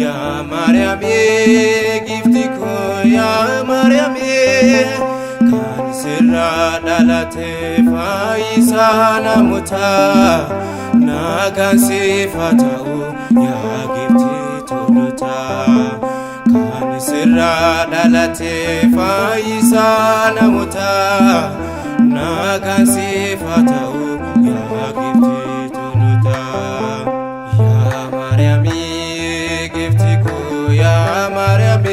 Ya Maryam giftiko ya Maryam kan sirra dhalate fayyisa namoota nagaan sifata'u ya gifti tolota kan sirra dhalate fayyisa namoota nagaan sifata'u ya gifti tolota ya Maryam giftiko ya Maryam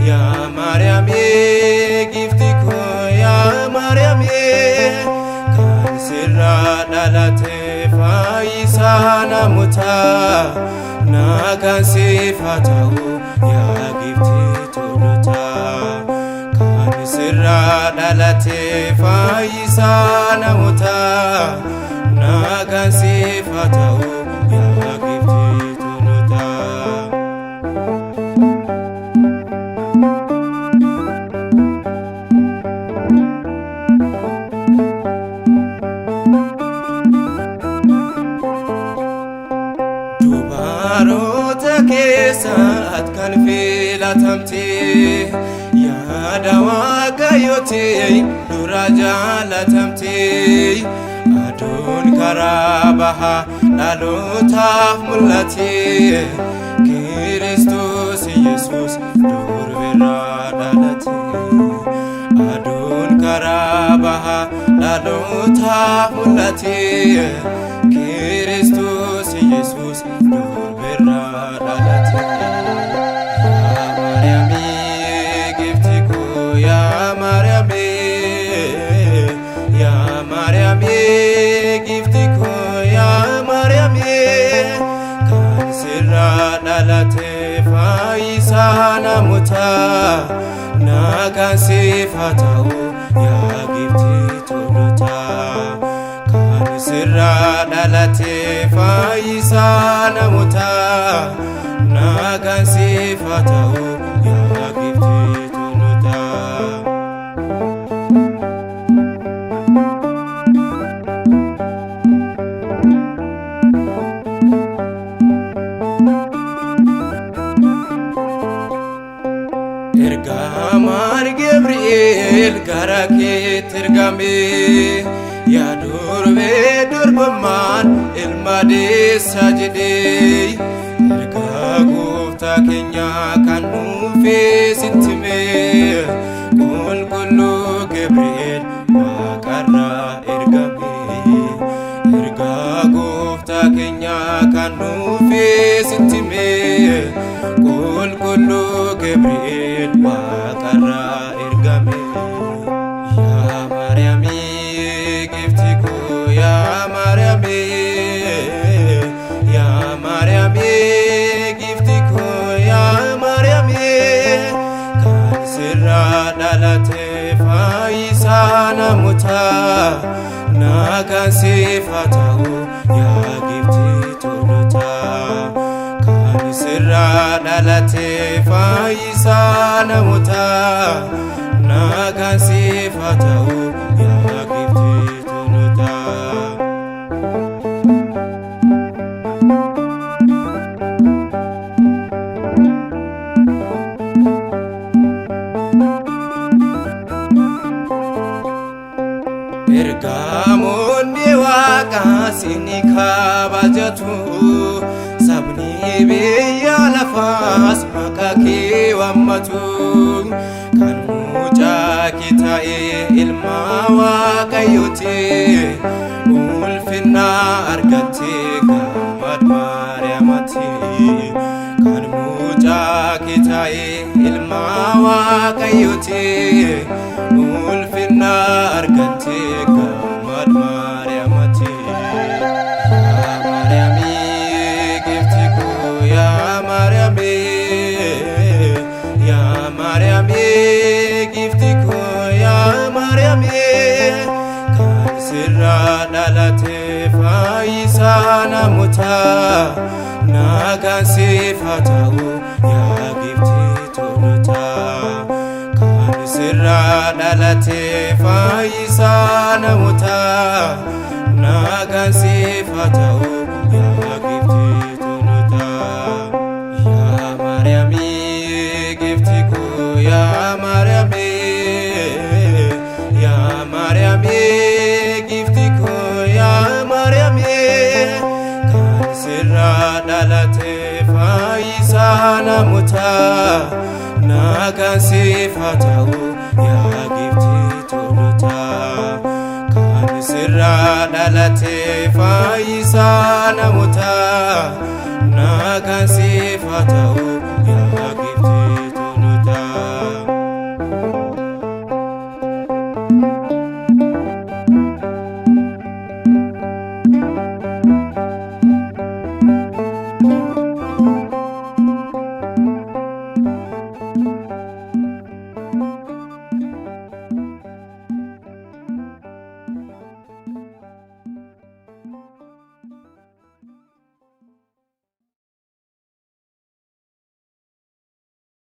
ya Maryam giftiko ya Maryam kan sirra dhalate fayyisa namoota nagaan sifata'u ya gifti tolota kan sirra dhalate fayyisa namoota nagaan sifata'u ya gifti tolota. Dubaroota keessatti kan filatamte yaada Waaqayyootiin dura jaalatamte aduun karaa bahaa dhalootaaf mul'ate Kiristoos Yesuus durbirraa dhalate aduun karaa bahaa dhalootaaf mul'ate Kiristoos Yesuus durbirraa dhalate ya Maryam giftiko ya Maryam ya Maryam giftiko ya Maryam kan sirra dhalate fayyisa namoota nagaan sifata'u ya gifti tolota kan sirra dhalate fayyisa namoota nagaan sifata'u ya gifti tolota. Ergamaan Gabri'eel gara keetti ergame yaa durbee durbummaan ilma deessa jedhee ergaa gooftaa keenya kan nuufee sitti hime qulqulluu Gabri'eel waaqarraa ergame ergaa gooftaa keenya kan nuufee sitti hime qulqulluu Gabri'eel waaqarraa ergame ya Maryam giftiko ya Maryam ya Maryam giftiko ya Maryam kan sirra dhalate fayyisa namoota nagaan sifata'u ya gifti tolota kan sirra dhalate fayyisa namoota nagaan sifata'u ya gifti tolota. Ergamoonni Waaqaa siini kabajatu sabni biyya lafaas maqaa kee waammatu kan mucaa kee ta'e ilma Waaqayyooti ulfina argatte gammad Maariyaamati kan mucaa kee ta'e ilma Waaqayyooti ulfina argatte gammad Maariyaamati ya Maryam giftiko ya Maryam ya Maryam giftiko ya Maryam kan sirra dhalate fayyisa namoota nagaan sifata'u ya gifti tolota kan sirra dhalate fayyisa namoota nagaan sifata'u ya gifti sirraa dhalate fayyisaa namootaa nagaan siif haa ta'u yaa giftii tolotaa. Kan sirraa dhalate fayyisaa namootaa nagaan siif haa ta'u yaa giftii tolotaa.